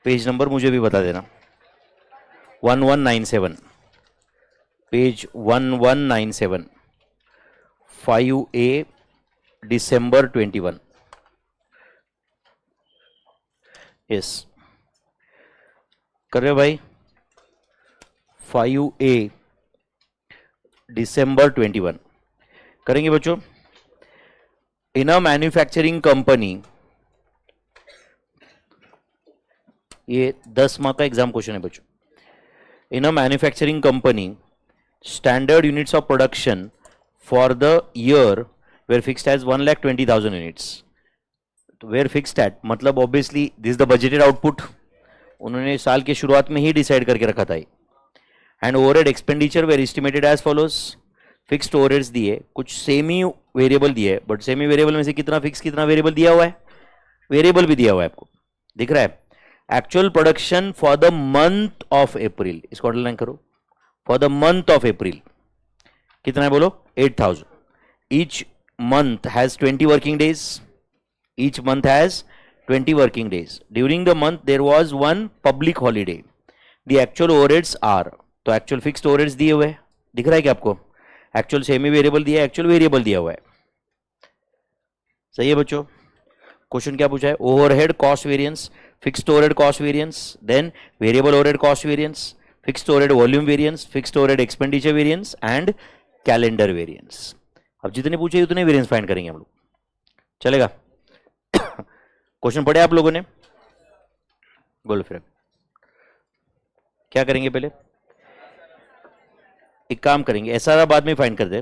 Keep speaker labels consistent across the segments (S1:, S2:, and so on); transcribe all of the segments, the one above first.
S1: Page number मुझे भी बता देना। 1197, पेज 1197, 5A, December 21। यस, कर रहे हो भाई? 5A, December 21 करेंगे बच्चों। इन अ मैन्युफैक्चरिंग कंपनी, ये 10 मार्क का एग्जाम क्वेश्चन है बच्चों। In a manufacturing company, standard units of production for the year were fixed as 1,20,000 units. तो वेर फिक्स्ड एट मतलब obviously this the budgeted output, उन्होंने साल के शुरुआत में ही डिसाइड करके रखा था। And overhead expenditure were estimated as follows. Fixed overheads दिए, कुछ सेमी वेरिएबल दिए, बट सेमी वेरिएबल में से कितना फिक्स कितना वेरिएबल दिया हुआ है, वेरिएबल भी दिया हुआ है, आपको दिख रहा है। Actual production for the month of April, इसको अंडरलाइन करो। For the month of April कितना है बोलो? 8,000। Each month has 20 working days. Each month has 20 working days. During the month there was one public holiday. The actual overheads are, तो actual fixed overheads दिए हुए हैं, दिख रहा है क्या आपको? एक्चुअल सेमी वेरिएबल दिया है, एक्चुअल वेरिएबल दिया हुआ है। सही है बच्चों? क्वेश्चन क्या पूछा है? Overhead cost variance, fixed overhead cost variance, then variable overhead cost variance, fixed overhead volume variance, fixed overhead expenditure variance and calendar variance. अब जितने पूछे उतने वेरिएंस फाइंड करेंगे हम लोग, चलेगा? क्वेश्चन पढ़े आप लोगों ने? बोलो फिर क्या करेंगे? पहले एक काम करेंगे, ऐसा बाद में फाइंड कर दे,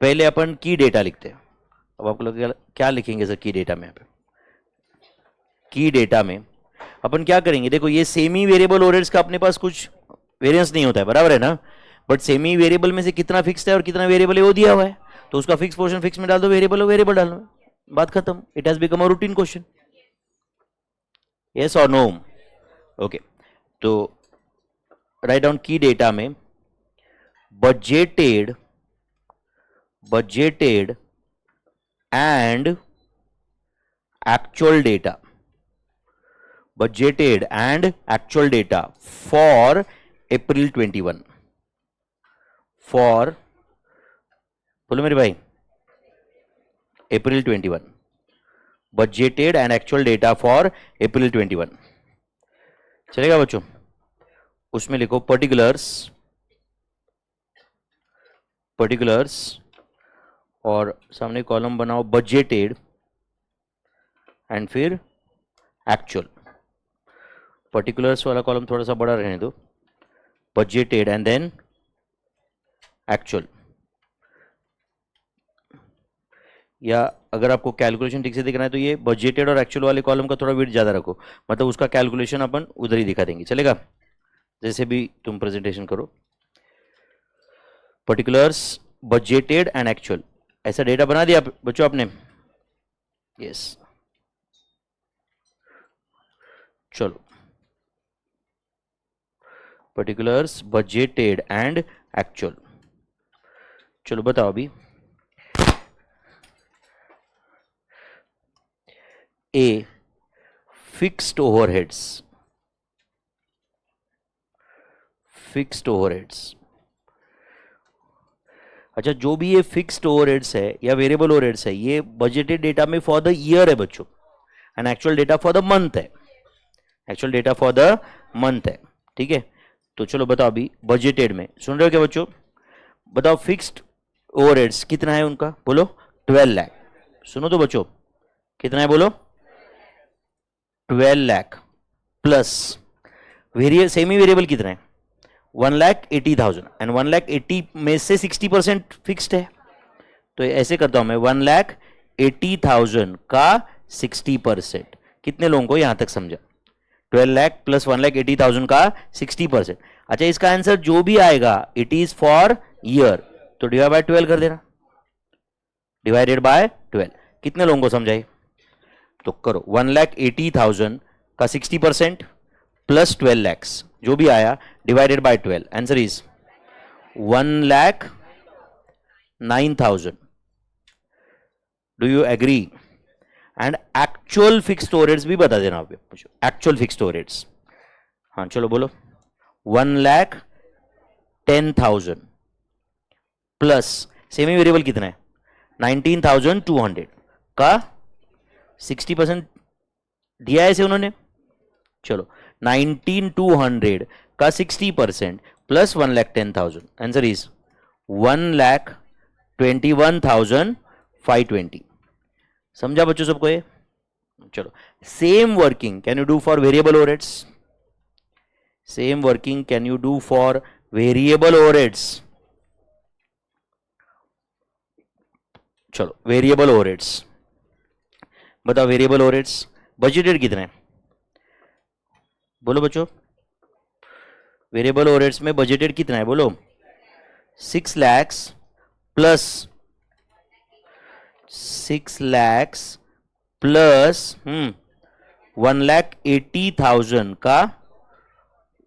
S1: पहले अपन की डेटा लिखते हैं। अब आप लोग क्या लिखेंगे सर की डेटा में? यहाँ पे की डेटा में अपन क्या करेंगे? देखो ये सेमी वेरिएबल ओवरहेड्स का अपने पास कुछ वेरिएंस नहीं होता है, बराबर है ना? बट सेमी वेरिएबल में से कितना फिक्स्ड है और कितना वेरिएबल है वो दिया हुआ है, तो उसका फिक्स पोर्शन फिक्स में डाल दो, वेरिएबल हो वेरिएबल डाल दो, बात खत्म। It has become a routine question. Yes और नो? ओके, तो राइट डाउन की डेटा में budgeted and actual data, budgeted and actual data for April 21, for बोलो मेरे भाई, April 21, budgeted and actual data for April 21। चलेगा बच्चों? उसमें लिखो पर्टिकुलर्स और सामने कॉलम बनाओ बजटेड एंड फिर एक्चुअल। पर्टिकुलर्स वाला कॉलम थोड़ा सा बड़ा रहने दो, बजटेड एंड देन एक्चुअल। या अगर आपको कैलकुलेशन ठीक से दिखना है तो ये बजटेड और एक्चुअल वाले कॉलम का थोड़ा वेट ज्यादा रखो, मतलब उसका कैलकुलेशन अपन उधर ही दिखा देंगे, चलेगा? जैसे भी तुम प्रेजेंटेशन करो, पर्टिकुलर्स, बजटेड एंड एक्चुअल, ऐसा डेटा बना दिया बच्चों आपने? यस, चलो पर्टिकुलर्स, बजटेड एंड एक्चुअल। चलो बताओ अभी, ए फिक्स्ड ओवरहेड्स, अच्छा जो भी ये फिक्स्ड ओवरहेड्स है या वेरिएबल ओवरहेड्स है, ये बजटेड डेटा में फॉर द ईयर है बच्चों, and actual data for the month है, actual data for the month है, ठीक है? तो चलो बताओ अभी बजटेड में, सुन रहे हो क्या बच्चों? बताओ फिक्स्ड ओवरहेड्स कितना है उनका, बोलो? 12 लाख। सुनो तो बच्चों, कितना है बोलो? 12 लाख प्लस सेमी वेरिएबल कितना है? 1,80,000 एंड 1,80,000 में से 60% फिक्स्ड है, तो ऐसे करता हूं मैं, 1,80,000 का 60%। कितने लोगों को यहां तक समझा? 12 लाख प्लस 1,80,000 का 60%। अच्छा इसका आंसर जो भी आएगा इट इज फॉर ईयर, तो डिवाइड बाय 12 कर देना, डिवाइडेड बाय 12। कितने लोगों को समझाई? तो करो, 1,80,000 का 60% प्लस 12 लैक्स जो भी आया divided by 12, answer is 1,09,000। Do you agree? And actual fixed overheads भी बता देना आप एक्चुअल फिक्स्ड ओवरहेड्स। हाँ चलो बोलो 1,10,000 प्लस सेमी वेरिएबल कितना है 19,200 का 60% दिया है इसे उन्होंने। चलो 19,200 का 60% प्लस 1,10,000 आंसर इज 1,21,520। समझा बच्चों सबको ये? चलो same working can you do for variable overheads? Same working can you do for variable overheads? चलो वेरिएबल ओवरहेड्स बताओ, वेरिएबल ओवरहेड्स बजटेड कितना है बोलो बच्चों, वेरिएबल ओवरहेड्स में बजटेड कितना है बोलो? 6 lakhs प्लस 6 lakhs प्लस 1,80,000 का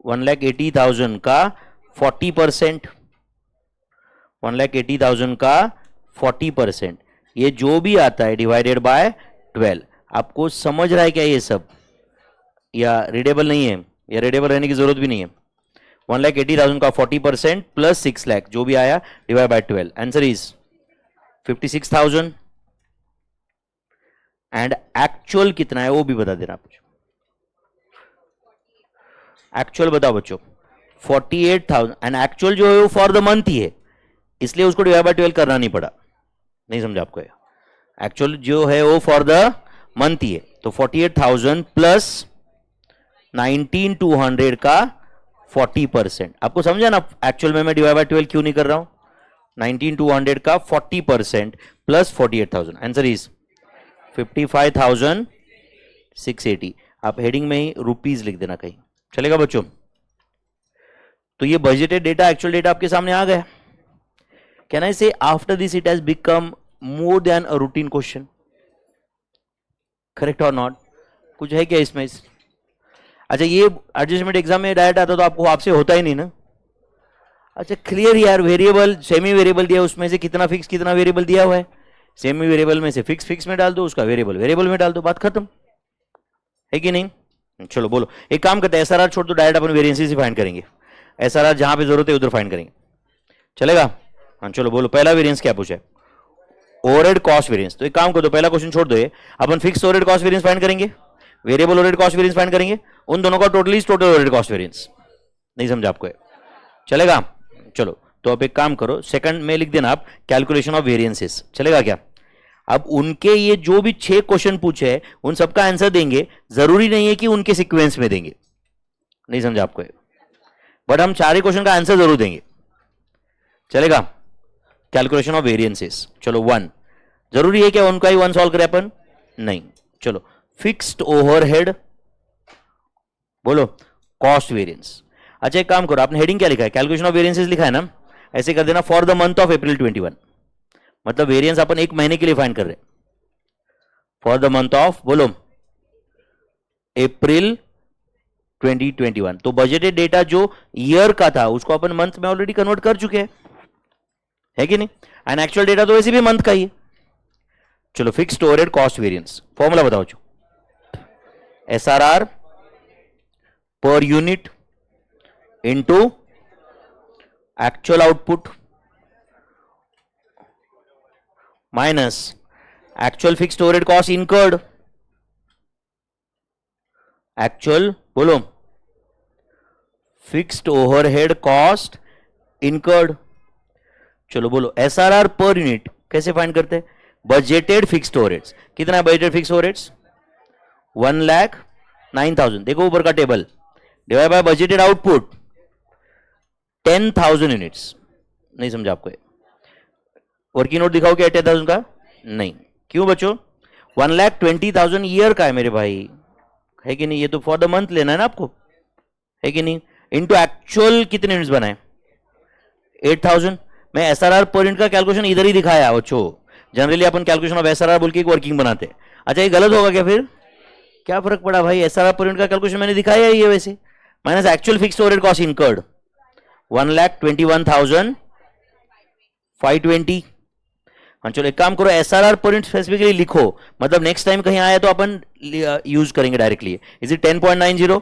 S1: 1,80,000 का 40%, 1,80,000 का 40%, ये जो भी आता है डिवाइडेड बाय 12। आपको समझ रहा है क्या ये सब, या रीडेबल नहीं है, या रीडेबल रहने की जरूरत भी नहीं है? 1,80,000 का 40% प्लस 6 लाख जो भी आया divide by 12, answer is 56,000। And actual कितना है वो भी बता देना आप। एक्चुअल बताओ बच्चों 48,000, एंड एक्चुअल जो है वो फॉर द मंथ ही है, इसलिए उसको डिवाइड बाय 12 करना नहीं पड़ा। नहीं समझा आपको? एक्चुअल जो है वो फॉर द मंथ ही है, तो 48,000 प्लस 19,200 का 40%। आपको समझा ना एक्चुअल में मैं डिवाइड बाय 12 क्यों नहीं कर रहा हूं? 19,200 का 40% प्लस 48,000, आंसर इज 55,680। आप हेडिंग में ही रुपीज लिख देना कहीं, चलेगा बच्चों? तो ये बजटेड डेटा एक्चुअल डेटा आपके सामने आ गया। कैन आई से after this it has become more than a routine question? Correct और नॉट? कुछ है क्या इसमें? अच्छा ये एडजस्टमेंट एग्जाम में डायरेक्ट आता तो आपको आपसे होता ही नहीं ना। अच्छा क्लियर यार, वेरिएबल सेमी वेरिएबल दिया, उसमें से कितना फिक्स कितना वेरिएबल दिया हुआ है, सेमी वेरिएबल में से फिक्स फिक्स में डाल दो, उसका वेरिएबल वेरिएबल में डाल दो, बात खत्म है कि नहीं? चलो बोलो, एक काम करते हैं एसआरआर छोड़ दो, डायरेक्ट अपन वेरिएंसेस ही फाइंड करेंगे। एसआरआर जहां पे जरूरत है उधर फाइंड करेंगे, चलेगा? हाँ चलो बोलो, पहला वेरिएंस क्या पूछा है? Overhead cost variance. तो एक काम करो, पहला क्वेश्चन छोड़ दो, ये अपन fix overhead cost variance find करेंगे, variable overhead cost variance find करेंगे, उन दोनों का टोटल ओवरहेड कॉस्ट वेरिएंस। नहीं समझा आपको? चलेगा? चलो तो अब एक काम करो, सेकंड में लिख देना आप कैलकुलेशन ऑफ वेरिएंसेस, चलेगा क्या? अब उनके ये जो भी 6 क्वेश्चन पूछे हैं उन सबका आंसर देंगे, जरूरी नहीं है कि उनके सीक्वेंस में देंगे। नहीं समझा आपको? बट हम 4 क्वेश्चन का आंसर जरूर देंगे, चलेगा? Calculation of variances. चलो 1 जरूरी है क्या उनका ही 1 सॉल्व करें अपन? नहीं। चलो फिक्स्ड ओवरहेड बोलो कॉस्ट वेरिएंस। अच्छा एक काम करो, आपने हेडिंग क्या लिखा है? कैलकुलेशन ऑफ वेरिएंसेस लिखा है ना, ऐसे कर देना फॉर द मंथ ऑफ अप्रैल 21, मतलब वेरिएंस अपन एक महीने के लिए फाइंड कर रहे हैं। फॉर द मंथ ऑफ बोलो अप्रैल 2021, तो बजटेड डेटा जो ईयर का था उसको अपन मंथ में ऑलरेडी कन्वर्ट कर चुके हैं, है कि नहीं? एंड एक्चुअल डेटा तो वैसे भी मंथ का ही है। चलो fixed overhead cost variance formula बताओ जो, SRR per unit into actual output minus actual fixed overhead cost incurred. Actual बोलो फिक्स्ड ओवरहेड कॉस्ट इनकर्ड। चलो बोलो एसआरआर पर यूनिट कैसे फाइंड करते हैं? Budgeted fixed overheads. कितना है बजटेड फिक्स्ड ओवरहेड्स? 1,09,000। देखो ऊपर का table, divide by budgeted output 10,000 units. नहीं समझा आपको? वर्किंग नोट दिखाओ क्या 10,000 का? नहीं। क्यों बच्चों? 1,20,000 ईयर का है मेरे भाई, है कि नहीं? ये तो फॉर द मंथ लेना है ना आपको, है कि नहीं? इनटू एक्चुअल कितने यूनिट्स बनाए? 8,000। मैं एसआरआर पर यूनिट का कैलकुलेशन इधर ही दिखाया बच्चों, generally upon calculation of SRR बोल के एक वर्किंग बनाते हैं। अच्छा ये गलत होगा क्या? फिर क्या फर्क पड़ा भाई, एसआरआर पर यूनिट का कैलकुलेशन मैंने दिखाया ही है वैसे, minus actual fixed overhead cost incurred 1,21,520। हाँ चलो एक काम करो, SRR पर यूनिट स्पेसिफिकली लिखो, मतलब नेक्स्ट टाइम कहीं आया तो अपन यूज करेंगे directly. Is it 10.90?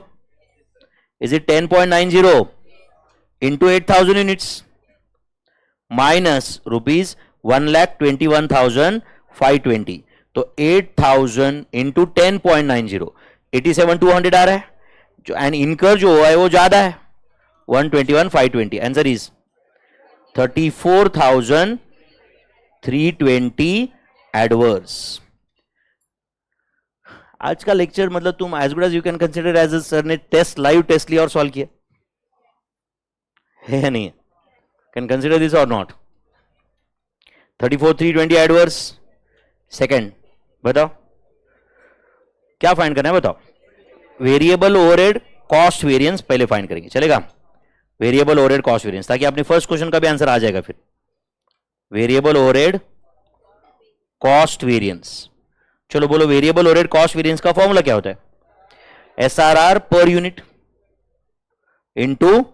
S1: Is it 10.90 into 8,000 units minus rupees 1,21,520. तो 8,000 into 10.90, 87,200 आ रहा है. जो एंड इनकर जो है वो ज्यादा है, 121,520. Answer is 34,320 adverse. आज का लेक्चर मतलब तुम as good as you can consider as sir ने टेस्ट, लाइव टेस्ट लिया और सॉल्व किया है या नहीं? कैन कंसिडर दिस और नॉट? 34,320 एडवर्स. सेकंड बताओ क्या फाइंड करना है, बताओ. वेरिएबल ओवरहेड कॉस्ट वेरिएंस पहले फाइंड करेंगे, चलेगा? वेरिएबल ओवरहेड कॉस्ट वेरिएंस, ताकि अपने फर्स्ट क्वेश्चन का भी आंसर आ जाएगा फिर. Variable overhead cost variance. चलो बोलो, वेरिएबल ओवरहेड कॉस्ट वेरिएंस का फॉर्मूला क्या होता है? SRR per unit into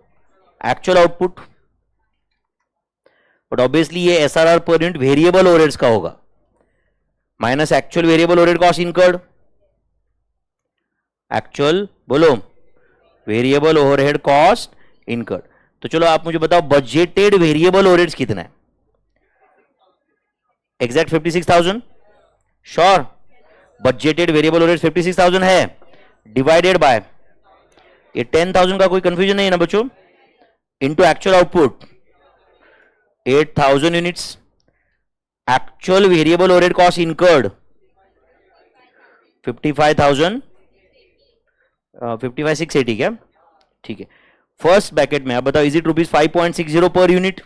S1: actual output. But obviously ये SRR per unit variable overheads का होगा, minus actual variable overhead cost incurred. Actual बोलो, वेरिएबल ओवरहेड कॉस्ट इनकर्ड. तो चलो आप मुझे बताओ, बजटेड वेरिएबल ओवरहेड्स कितना है? Exact 56,000. Sure? Budgeted variable overheads 56,000 है, डिवाइडेड बाय ये 10,000 का कोई कंफ्यूजन नहीं है ना बच्चों, into actual output 8,000 units. Actual variable overhead cost incurred 55,000, 55,680 क्या? ठीक है. फर्स्ट ब्रैकेट में आप बताओ, is it rupees 5.60 per unit?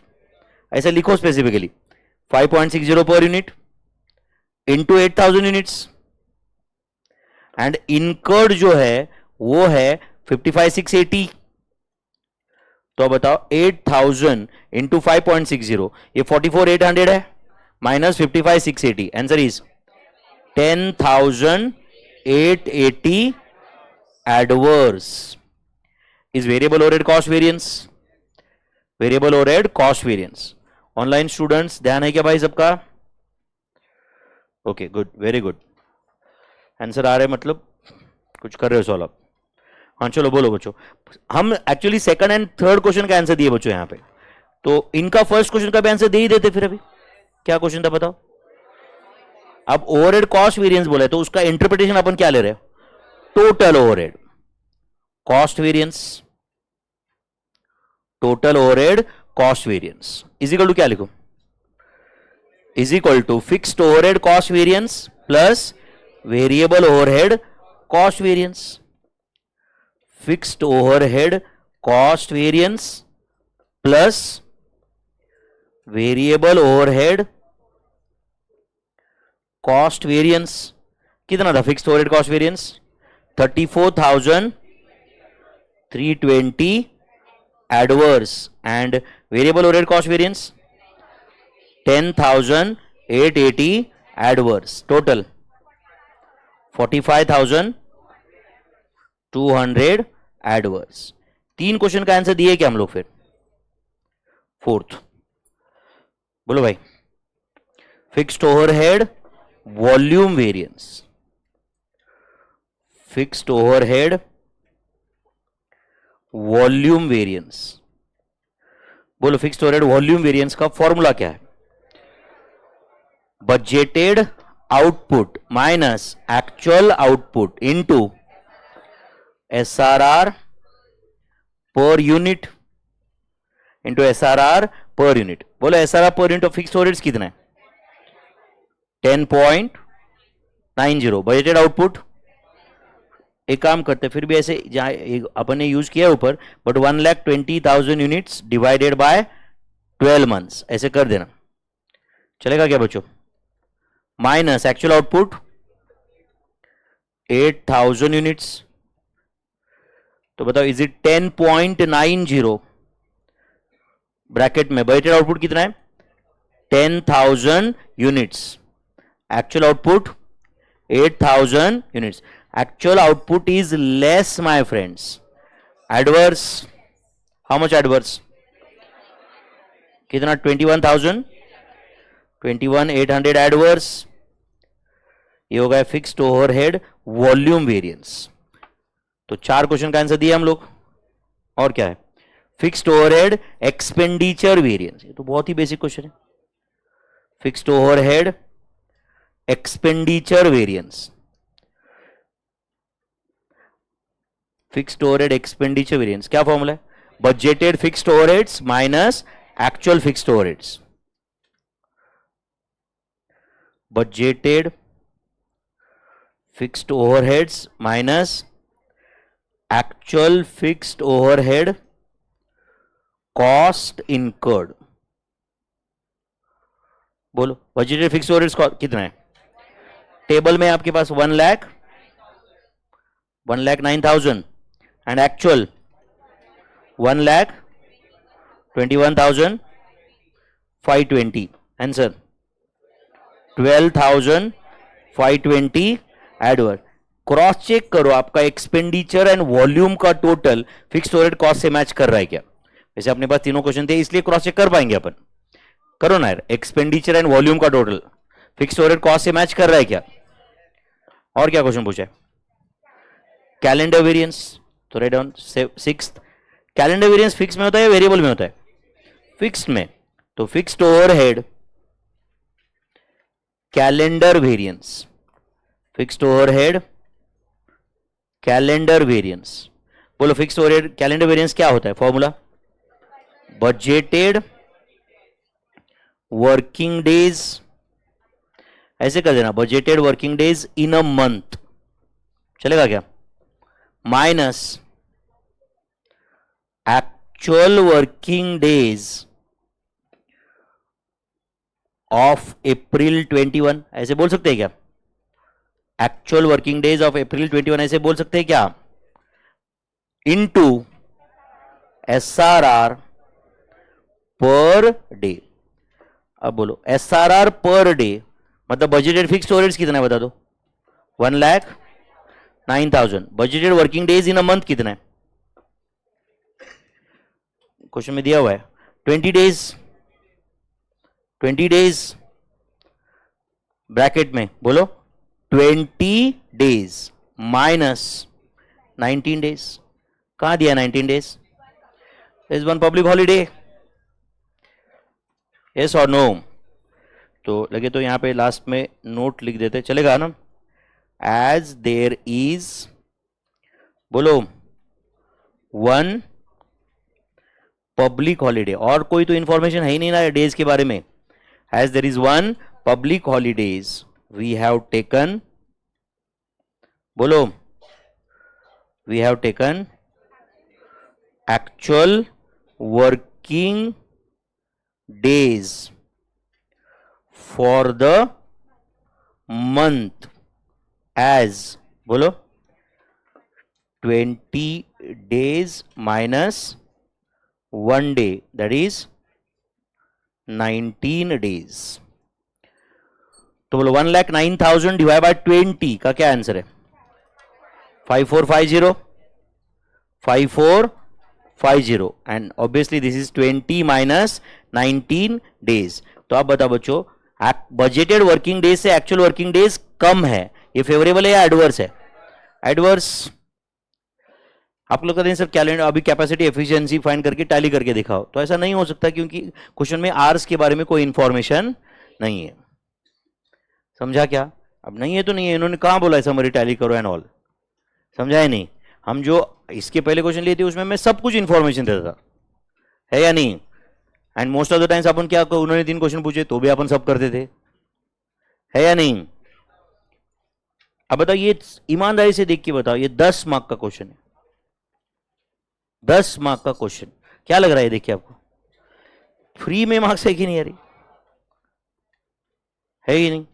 S1: ऐसे लिखो specifically, 5.60 per unit into 8,000 units. And incurred जो है वो है 55,680. तो बताओ 8,000 इंटू 5.60, ये 44,800 है, minus 55,680. Answer is 10,880 adverse. Is variable overhead cost variance. Variable overhead cost variance. Online students ध्यान है क्या भाई सबका? Okay good, very good. Answer आ रहे मतलब कुछ कर रहे हो सॉल्व आप? हाँ चलो बोलो बच्चों. हम actually second and third question का आंसर दिए बच्चों यहां पे, तो इनका फर्स्ट क्वेश्चन का भी आंसर दे ही देते फिर. अभी क्या क्वेश्चन था बताओ? अब ओवरहेड कॉस्ट वेरिएंस बोला है तो उसका इंटरप्रिटेशन अपन क्या ले रहे हैं? Total overhead cost variance. Total overhead cost variance is equal to क्या लिखो? Is equal to fixed overhead cost variance plus variable overhead cost variance. Fixed overhead cost variance plus variable overhead cost variance. कितना था fixed overhead cost variance? 34,320 adverse. And variable overhead cost variance 10,880 adverse. Total 45,200 adverse. 3 question का answer दिए क्या हम लोग? फिर fourth बोलो भाई. Fixed overhead volume variance. Fixed overhead volume variance. बोलो फिक्स्ड ओवरहेड वॉल्यूम वेरिएंस का फॉर्मूला क्या है? Budgeted output minus actual output into SRR per unit into SRR per unit. बोलो SRR per unit of fixed overheads कितना है? 10.90. Budgeted output एक काम करते फिर भी ऐसे, जहां अपन ने यूज किया ऊपर, but 1,20,000 units divided by 12 months ऐसे कर देना, चलेगा क्या बच्चों? Minus actual output 8,000 units. तो बताओ इज इट 10.90? ब्रैकेट में बजटेड आउटपुट कितना है? 10,000 units. Actual output 8,000 units. Actual output is less, my friends. Adverse, how much adverse? कितना? 21,000. 21,800 एडवर्स, ये हो गया फिक्स्ड ओवरहेड वॉल्यूम वेरिएंस। तो 4 क्वेश्चन का आंसर दिया हम लोग। और क्या है? फिक्स्ड ओवरहेड एक्सपेंडिचर वेरिएंस, ये तो बहुत ही बेसिक क्वेश्चन है। Fixed overhead expenditure variance, fixed overhead expenditure variance क्या फॉर्मूला है? Budgeted fixed overheads minus actual fixed overheads. Budgeted fixed overheads minus actual fixed overhead cost incurred. बोलो budgeted fixed overheads कितना है? टेबल में आपके पास 1,09,000 and actual 1,21,520। Answer 12,520 adverse. Cross check करो आपका एक्सपेंडिचर एंड वॉल्यूम का टोटल फिक्स्ड ओवरहेड कॉस्ट से मैच कर रहा है क्या। वैसे अपने पास तीनों क्वेश्चन थे इसलिए क्रॉस चेक कर पाएंगे अपन। करो ना यार, एक्सपेंडिचर एंड वॉल्यूम का टोटल फिक्स्ड ओवरहेड कॉस्ट से मैच कर रहा है क्या। और क्या क्वेश्चन पूछा है? कैलेंडर वेरिएंस, तो write down 6। Calendar variance fix में होता है या वेरिएबल में होता है? फिक्स्ड में। तो fixed overhead calendar variance, fixed overhead calendar variance. बोलो फिक्स्ड ओवरहेड कैलेंडर वेरिएंस क्या होता है? फॉर्मूला बजटेड वर्किंग डेज, ऐसे कर देना, budgeted working days in a month, चलेगा क्या? Minus actual working days of April 21, ऐसे बोल सकते हैं क्या? Actual working days of April 21 ऐसे बोल सकते हैं क्या? Into SRR per day. अब बोलो SRR पर डे मतलब बजटेड फिक्स्ड ओवरहेड्स कितना है बता दो? 1,09,000। Budgeted working days in a month कितना है? क्वेश्चन में दिया हुआ है 20 डेज। 20 डेज ब्रैकेट में बोलो 20 डेज माइनस 19 डेज। कहां दिया 19 days? Is one public holiday, yes और नो? तो लगे तो यहां पे लास्ट में नोट लिख देते, चलेगा ना? एज देयर इज, बोलो, वन पब्लिक हॉलीडे, और कोई तो इंफॉर्मेशन है ही नहीं ना डेज के बारे में। As there is one public holidays we have taken, बोलो, we have taken actual working days for the month as, बोलो, 20 days minus 1 day, that is 19 days. तो बोलो 1,09,000 डिवाइड बाय 20 का क्या आंसर है? 5450, 5450 and obviously this is 20 minus 19 days. तो आप बताओ बच्चों, बजटेड वर्किंग डेज से एक्चुअल वर्किंग डेज कम है, ये फेवरेबल है या एडवर्स है? एडवर्स। आप लोग कहते हैं सर कैलेंडर अभी कैपेसिटी एफिशिएंसी फाइंड करके टैली करके दिखाओ, तो ऐसा नहीं हो सकता क्योंकि क्वेश्चन में आवर्स के बारे में कोई इंफॉर्मेशन नहीं है। समझा क्या? अब नहीं है तो नहीं है, इन्होंने कहां बोला है समरी टैली करो एंड ऑल, समझा है नहीं? हम जो इसके पहले क्वेश्चन लिए थे उसमें मैं सब कुछ इंफॉर्मेशन देता था, है या नहीं? And most of the times अपन क्या, उन्होंने 3 क्वेश्चन पूछे तो भी अपन सब करते थे, है या नहीं? अब बताओ, ये ईमानदारी से देख के बताओ, ये 10 मार्क का क्वेश्चन है, 10 मार्क का क्वेश्चन। क्या लग रहा है देखिए आपको? फ्री में मार्क्स है कि नहीं? यार है ही नहीं।